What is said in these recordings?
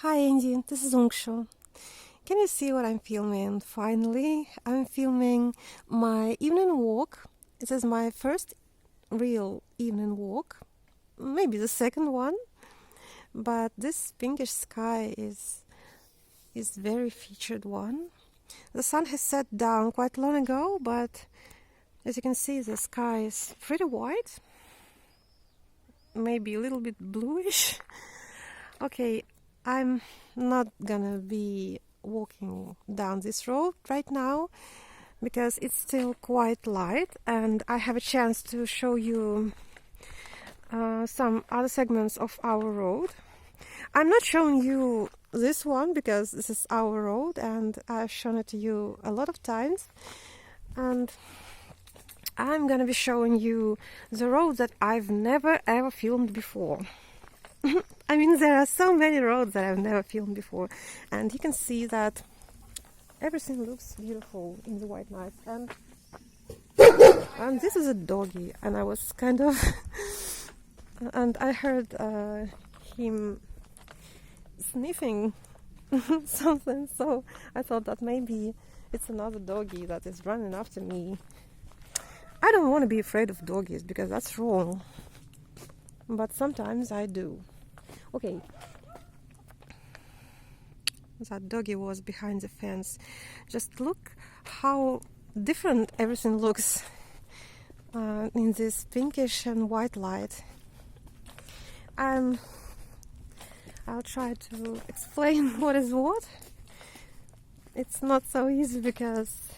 Hi Andy, this is Ungsho. Can you see what I'm filming? Finally, I'm filming my evening walk. This is my first real evening walk, maybe the second one, but this pinkish sky is very featured one. The sun has set down quite long ago, but as you can see, the sky is pretty white, maybe a little bit bluish. Okay, I'm not gonna be walking down this road right now because it's still quite light and I have a chance to show you some other segments of our road. I'm not showing you this one because this is our road and I've shown it to you a lot of times, and I'm gonna be showing you the road that I've never ever filmed before. I mean, there are so many roads that I've never filmed before, and you can see that everything looks beautiful in the white night. And this is a doggy, and I was kind of and I heard him sniffing something, so I thought that maybe it's another doggy that is running after me. I don't want to be afraid of doggies because that's wrong, but sometimes I do. Okay, that doggy was behind the fence. Just look how different everything looks in this pinkish and white light. I'll try to explain what is what. It's not so easy because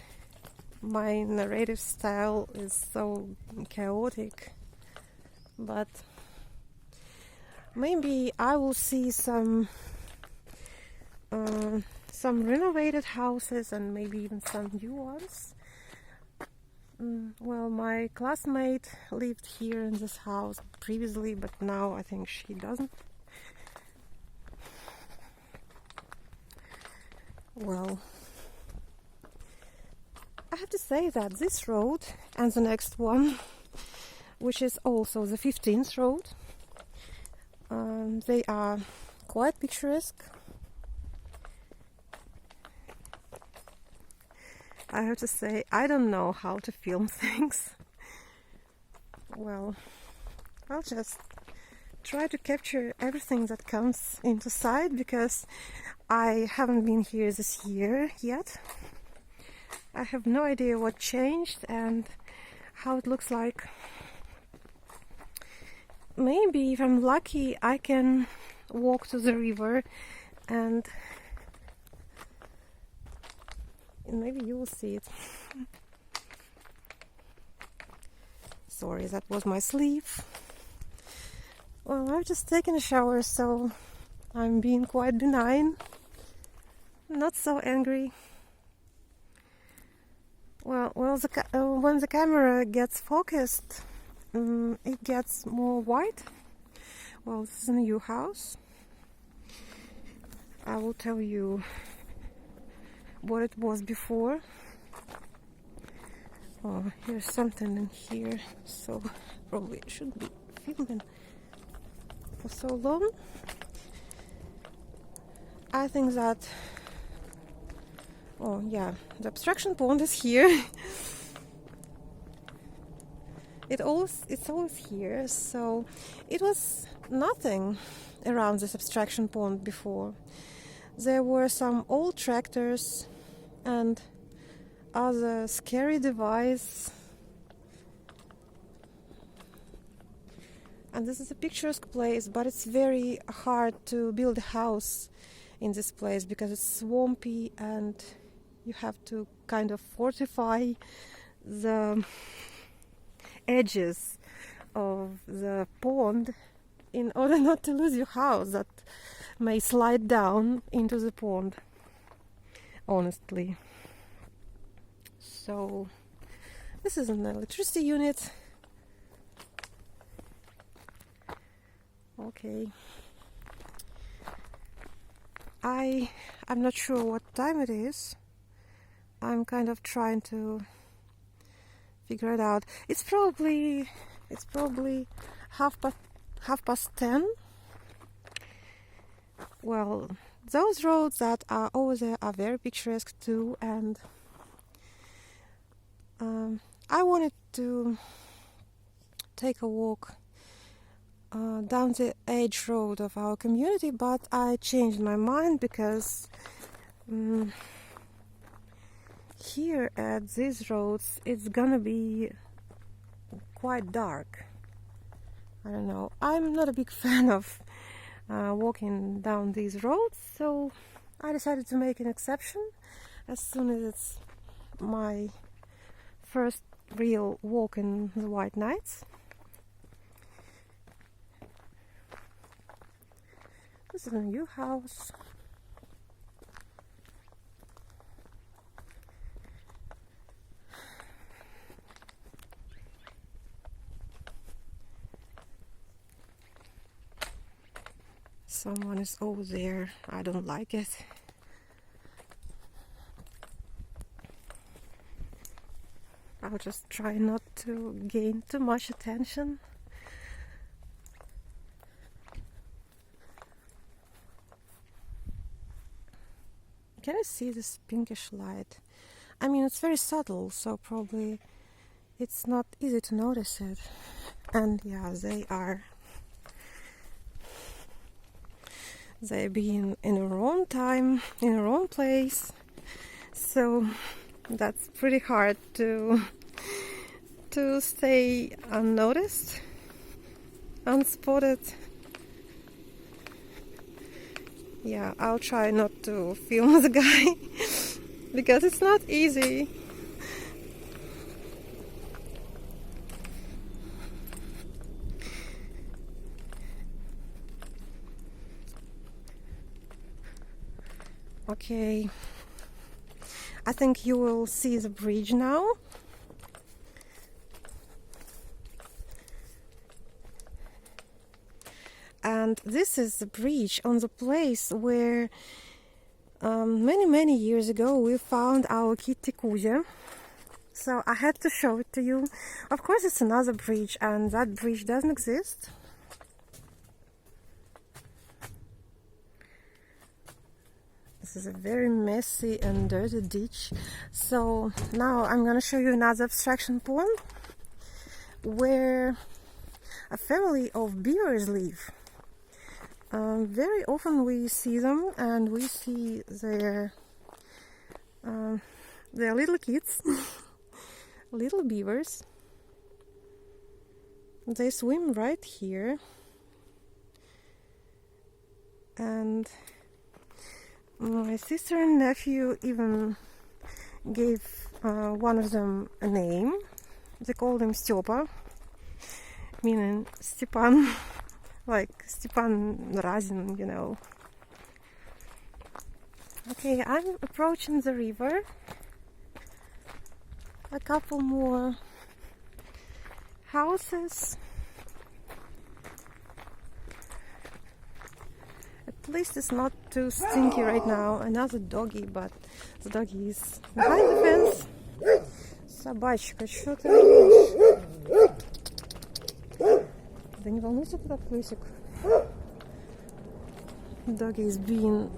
my narrative style is so chaotic, but maybe I will see some renovated houses and maybe even some new ones. Well, my classmate lived here in this house previously, but now I think she doesn't. Well, I have to say that this road and the next one, which is also the 15th road, they are quite picturesque. I have to say, I don't know how to film things. Well, I'll just try to capture everything that comes into sight because I haven't been here this year yet. I have no idea what changed and how it looks like. Maybe if I'm lucky I can walk to the river and maybe you will see it. Sorry, that was my sleeve. Well, I've just taken a shower, so I'm being quite benign, not so angry. Well, when the camera gets focused, it gets more white. Well, this is a new house. I will tell you what it was before. Oh, here's something in here, so probably shouldn't be filming for so long. I think that, oh yeah, the abstraction pond is here. It's always here, so it was nothing around this abstraction pond before. There were some old tractors and other scary device. And this is a picturesque place, but it's very hard to build a house in this place because it's swampy and you have to kind of fortify the edges of the pond in order not to lose your house that may slide down into the pond, honestly. So this is an electricity unit. Okay, I'm not sure what time it is. I'm kind of trying to figure it out. It's probably 10:30. well, those roads that are over there are very picturesque too, and I wanted to take a walk down the edge road of our community, but I changed my mind because here at these roads it's gonna be quite dark. I don't know, I'm not a big fan of walking down these roads, so I decided to make an exception as soon as it's my first real walk in the White Nights. This is a new house. Someone is over there. I don't like it. I'll just try not to gain too much attention. Can I see this pinkish light? I mean, it's very subtle, so probably it's not easy to notice it. And yeah, they're being in their own time, in their own place. So that's pretty hard to stay unnoticed, unspotted. Yeah, I'll try not to film the guy because it's not easy. Okay, I think you will see the bridge now. And this is the bridge on the place where many years ago we found our kitty Kuzia. So I had to show it to you. Of course it's another bridge, and that bridge doesn't exist. This is a very messy and dirty ditch. So now I'm gonna show you another abstraction pond where a family of beavers live. Very often we see them, and we see their little kids, little beavers. They swim right here, and my sister and nephew even gave one of them a name. They called him Stepa, meaning Stepan, like Stepan Razin, you know. Okay, I'm approaching the river. A couple more houses. At least it's not too stinky right now. Another doggy, but the doggy is behind the fence. Собачка, что ты делаешь? Да не волнуйся, куда плюсик. Doggy is being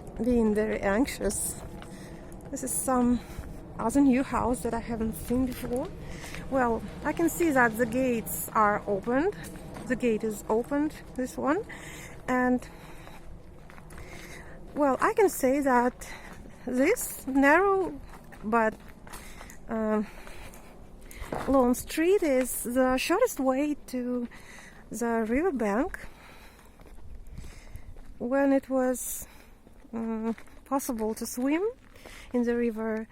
very anxious. This is some other new house that I haven't seen before. Well, I can see that the gates are opened. The gate is opened, this one, and well, I can say that this narrow but long street is the shortest way to the riverbank. When it was possible to swim in the river,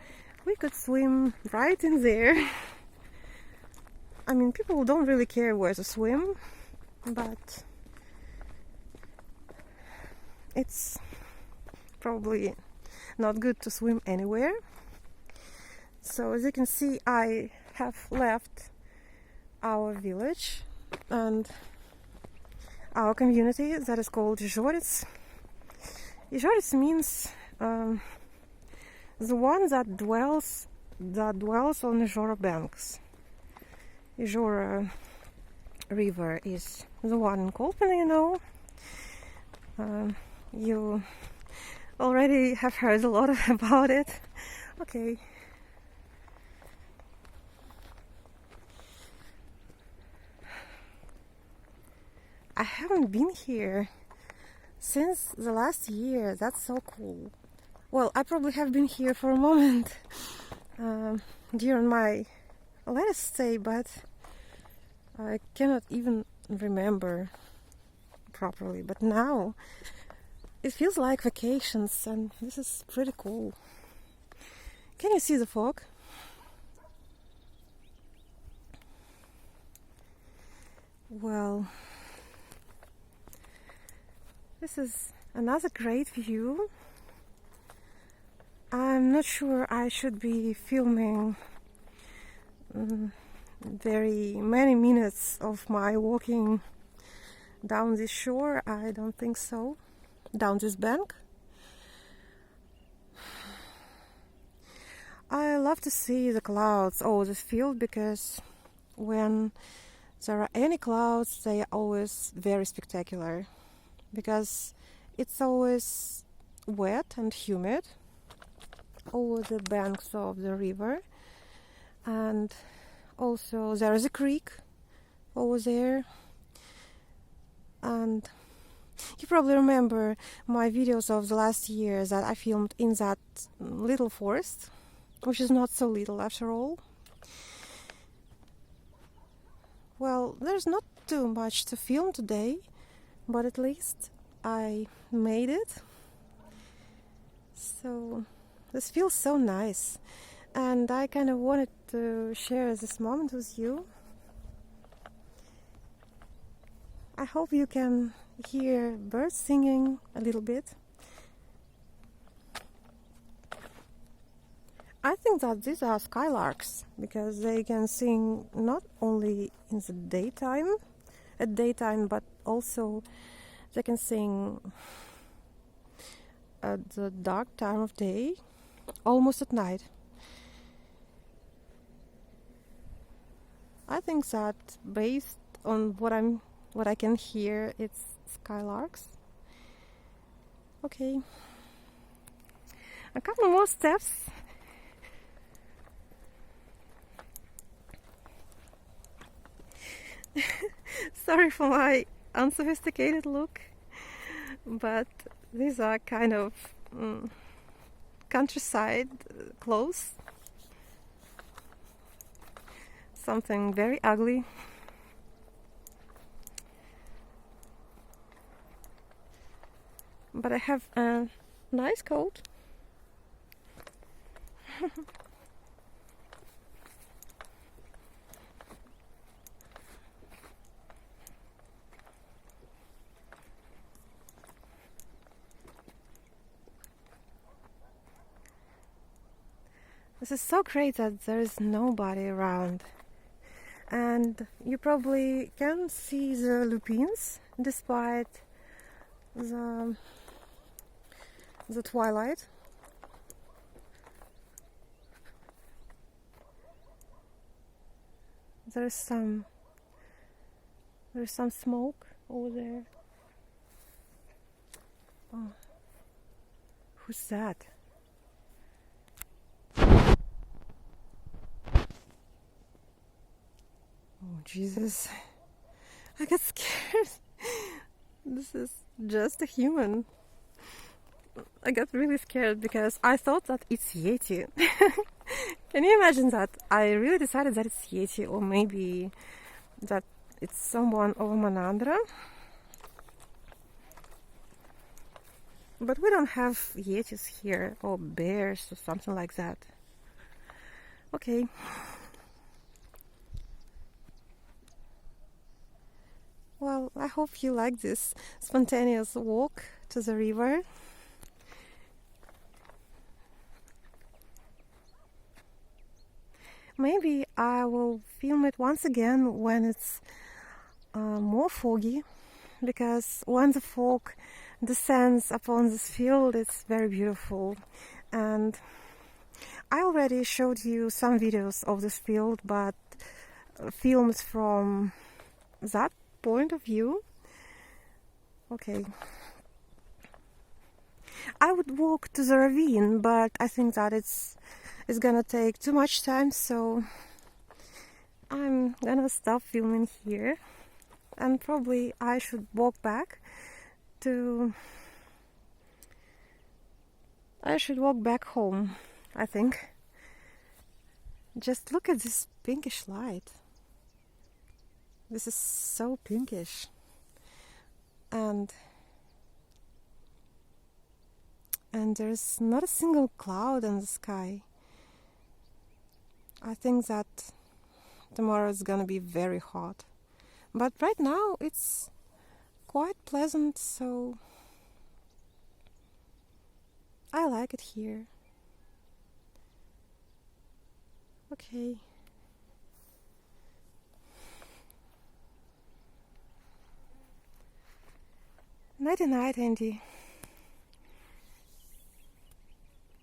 we could swim right in there. I mean, people don't really care where to swim, but it's probably not good to swim anywhere. So as you can see, I have left our village and our community that is called Izhorets. Izhorets means the one that dwells on Izhora banks. Izhora river is the one in Kolpina, you know. You already have heard a lot about it. Okay. I haven't been here since the last year. That's so cool. Well, I probably have been here for a moment during my latest stay, but I cannot even remember properly. But now it feels like vacations, and this is pretty cool. Can you see the fog? Well, this is another great view. I'm not sure I should be filming very many minutes of my walking down this shore. I don't think so. Down this bank. I love to see the clouds over this field because when there are any clouds, they are always very spectacular because it's always wet and humid over the banks of the river, and also there is a creek over there. And you probably remember my videos of the last year that I filmed in that little forest, which is not so little after all. Well, there's not too much to film today, but at least I made it. So this feels so nice, and I kind of wanted to share this moment with you. I hope you can hear birds singing a little bit. I think that these are skylarks because they can sing not only in the daytime, but also they can sing at the dark time of day, almost at night. I think that based on what I can hear, it's skylarks. Okay, a couple more steps. Sorry for my unsophisticated look, but these are kind of countryside clothes. Something very ugly. But I have a nice coat. This is so great that there is nobody around. And you probably can see the lupines despite the twilight. There's some smoke over there. Oh, who's that? Oh, Jesus. I got scared. This is just a human. I got really scared because I thought that it's Yeti. Can you imagine that? I really decided that it's Yeti, or maybe that it's someone over Manandra. But we don't have Yetis here, or bears, or something like that. Okay. Well, I hope you like this spontaneous walk to the river. Maybe I will film it once again when it's more foggy, because when the fog descends upon this field, it's very beautiful. And I already showed you some videos of this field, but filmed from that point of view. Okay. I would walk to the ravine, but I think that it's gonna take too much time, so I'm gonna stop filming here, and probably I should walk back to... I should walk back home, I think. Just look at this pinkish light. This is so pinkish. And there's not a single cloud in the sky. I think that tomorrow is gonna be very hot. But right now it's quite pleasant, so I like it here. Okay. Nighty night, Andy.